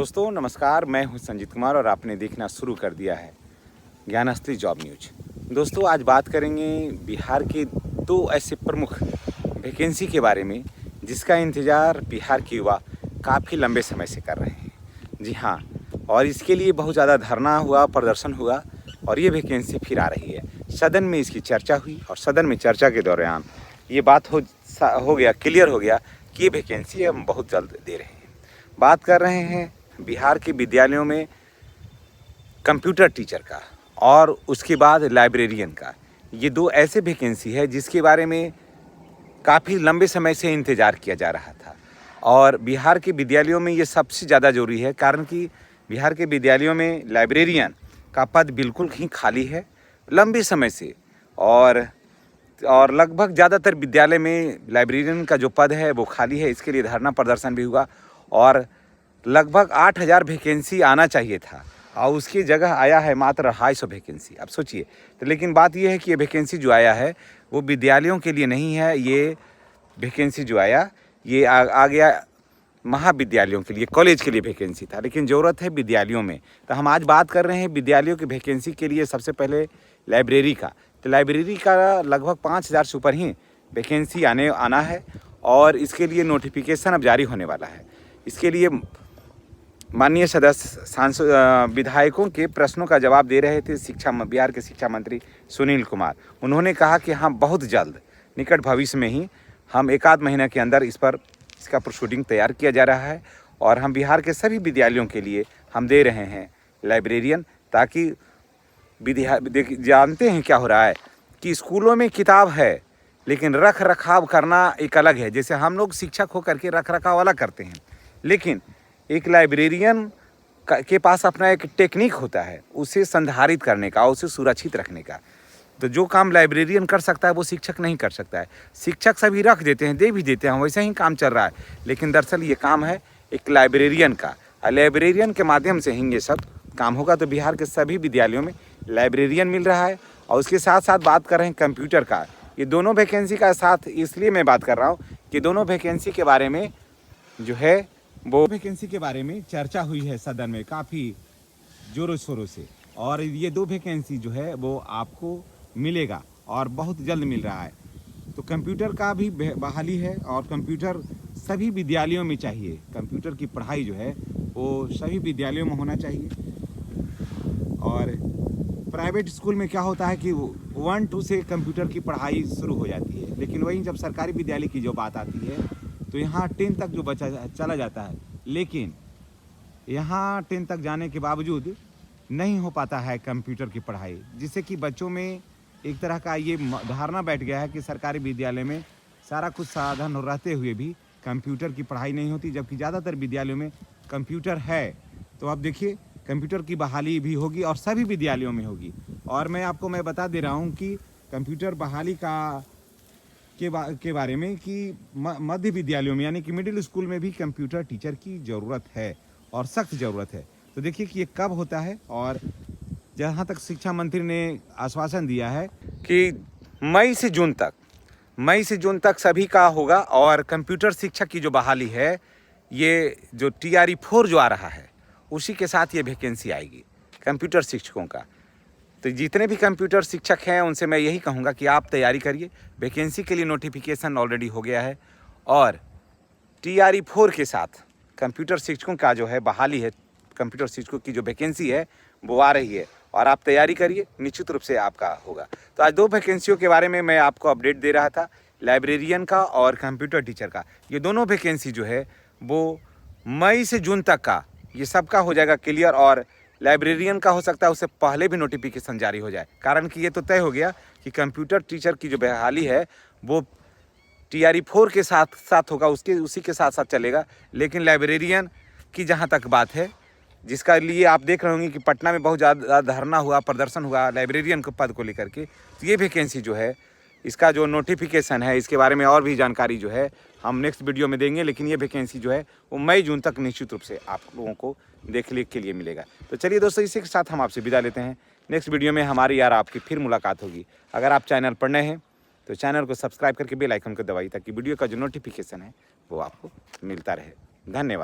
दोस्तों नमस्कार, मैं हूं संजीत कुमार और आपने देखना शुरू कर दिया है ज्ञानस्त्री जॉब न्यूज। दोस्तों आज बात करेंगे बिहार के दो ऐसे प्रमुख वैकेंसी के बारे में जिसका इंतज़ार बिहार के युवा काफ़ी लंबे समय से कर रहे हैं। जी हाँ, और इसके लिए बहुत ज़्यादा धरना हुआ, प्रदर्शन हुआ और ये वैकेंसी फिर आ रही है। सदन में इसकी चर्चा हुई और सदन में चर्चा के दौरान ये बात हो गया, क्लियर हो गया कि ये वैकेंसी हम बहुत जल्द दे रहे हैं। बात कर रहे हैं बिहार के विद्यालयों में कंप्यूटर टीचर का और उसके बाद लाइब्रेरियन का। ये दो ऐसे वैकेंसी है जिसके बारे में काफ़ी लंबे समय से इंतज़ार किया जा रहा था और बिहार के विद्यालयों में ये सबसे ज़्यादा ज़रूरी है, कारण कि बिहार के विद्यालयों में लाइब्रेरियन का पद बिल्कुल ही खाली है लंबे समय से। और लगभग ज़्यादातर विद्यालय में लाइब्रेरियन का जो पद है वो खाली है। इसके लिए धरना प्रदर्शन भी हुआ और लगभग 8,000 वैकेंसी आना चाहिए था और उसकी जगह आया है मात्र 250 वैकेंसी। अब सोचिए, तो लेकिन बात यह है कि ये वैकेंसी जो आया है वो विद्यालयों के लिए नहीं है। ये वैकेंसी जो आया ये आ गया महाविद्यालयों के लिए, कॉलेज के लिए वैकेंसी था, लेकिन ज़रूरत है विद्यालयों में। तो हम आज बात कर रहे हैं विद्यालयों की वैकेंसी के लिए। सबसे पहले लाइब्रेरी का, तो लाइब्रेरी का लगभग 5,000 से ऊपर ही वैकेंसी आना है और इसके लिए नोटिफिकेशन अब जारी होने वाला है। इसके लिए माननीय सदस्य सांसद विधायकों के प्रश्नों का जवाब दे रहे थे बिहार के शिक्षा मंत्री सुनील कुमार। उन्होंने कहा कि हम बहुत जल्द निकट भविष्य में ही हम एक आध महीने के अंदर इसका प्रोसीडिंग तैयार किया जा रहा है और हम बिहार के सभी विद्यालयों के लिए हम दे रहे हैं लाइब्रेरियन, ताकि जानते हैं क्या हो रहा है कि स्कूलों में किताब है लेकिन रख रखाव करना एक अलग है। जैसे हम लोग शिक्षक होकर के रख रखाव अलग करते हैं, लेकिन एक लाइब्रेरियन के पास अपना एक टेक्निक होता है उसे संधारित करने का, उसे सुरक्षित रखने का। तो जो काम लाइब्रेरियन कर सकता है वो शिक्षक नहीं कर सकता है। शिक्षक सभी रख देते हैं, दे भी देते हैं, वैसे ही काम चल रहा है, लेकिन दरअसल ये काम है एक लाइब्रेरियन का। लाइब्रेरियन के माध्यम से ही ये सब काम होगा। तो बिहार के सभी विद्यालयों में लाइब्रेरियन मिल रहा है और उसके साथ साथ बात कर रहे हैं कंप्यूटर का। ये दोनों वैकेंसी का साथ इसलिए मैं बात कर रहा हूँ कि दोनों वैकेंसी के बारे में जो है वो वैकेंसी के बारे में चर्चा हुई है सदन में काफ़ी जोरों शोरों से, और ये दो वैकेंसी जो है वो आपको मिलेगा और बहुत जल्द मिल रहा है। तो कंप्यूटर का भी बहाली है और कंप्यूटर सभी विद्यालयों में चाहिए। कंप्यूटर की पढ़ाई जो है वो सभी विद्यालयों में होना चाहिए। और प्राइवेट स्कूल में क्या होता है कि 1-2 से कंप्यूटर की पढ़ाई शुरू हो जाती है, लेकिन वहीं जब सरकारी विद्यालय की जो बात आती है तो यहाँ 10 तक जो बच्चा चला जाता है, लेकिन यहाँ 10 तक जाने के बावजूद नहीं हो पाता है कंप्यूटर की पढ़ाई, जिससे कि बच्चों में एक तरह का ये धारणा बैठ गया है कि सरकारी विद्यालय में सारा कुछ साधन रहते हुए भी कंप्यूटर की पढ़ाई नहीं होती, जबकि ज़्यादातर विद्यालयों में कंप्यूटर है। तो अब देखिए कंप्यूटर की बहाली भी होगी और सभी विद्यालयों में होगी। और मैं बता दे रहा हूँ कि कंप्यूटर बहाली के बारे में कि मध्य विद्यालयों में यानी कि मिडिल स्कूल में भी कंप्यूटर टीचर की ज़रूरत है और सख्त ज़रूरत है। तो देखिए कि ये कब होता है, और जहाँ तक शिक्षा मंत्री ने आश्वासन दिया है कि मई से जून तक सभी का होगा। और कंप्यूटर शिक्षक की जो बहाली है, ये जो TRE 4 जो आ रहा है उसी के साथ ये वैकेंसी आएगी कंप्यूटर शिक्षकों का। तो जितने भी कंप्यूटर शिक्षक हैं उनसे मैं यही कहूँगा कि आप तैयारी करिए। वैकेंसी के लिए नोटिफिकेशन ऑलरेडी हो गया है और TRE 4 के साथ कंप्यूटर शिक्षकों का जो है बहाली है, कंप्यूटर शिक्षकों की जो वैकेंसी है वो आ रही है और आप तैयारी करिए, निश्चित रूप से आपका होगा। तो आज दो वैकेंसियों के बारे में मैं आपको अपडेट दे रहा था, लाइब्रेरियन का और कंप्यूटर टीचर का। ये दोनों वैकेंसी जो है वो मई से जून तक का ये सबका हो जाएगा क्लियर, और लाइब्रेरियन का हो सकता है उससे पहले भी नोटिफिकेशन जारी हो जाए, कारण कि ये तो तय हो गया कि कंप्यूटर टीचर की जो बहाली है वो TRE 4 के साथ होगा, उसी के साथ चलेगा। लेकिन लाइब्रेरियन की जहाँ तक बात है, जिसका लिए आप देख रहे होंगे कि पटना में बहुत ज़्यादा धरना हुआ, प्रदर्शन हुआ लाइब्रेरियन के पद को लेकर के, तो ये वैकेंसी जो है इसका जो नोटिफिकेशन है इसके बारे में और भी जानकारी जो है हम नेक्स्ट वीडियो में देंगे। लेकिन ये वैकेंसी जो है वो मई जून तक निश्चित रूप से आप लोगों को देखने के लिए मिलेगा। तो चलिए दोस्तों, इसी के साथ हम आपसे विदा लेते हैं। नेक्स्ट वीडियो में हमारी आपकी फिर मुलाकात होगी। अगर आप चैनल पर नए हैं तो चैनल को सब्सक्राइब करके बेल आइकन को दबाइए, ताकि वीडियो का जो नोटिफिकेशन है वो आपको मिलता रहे। धन्यवाद।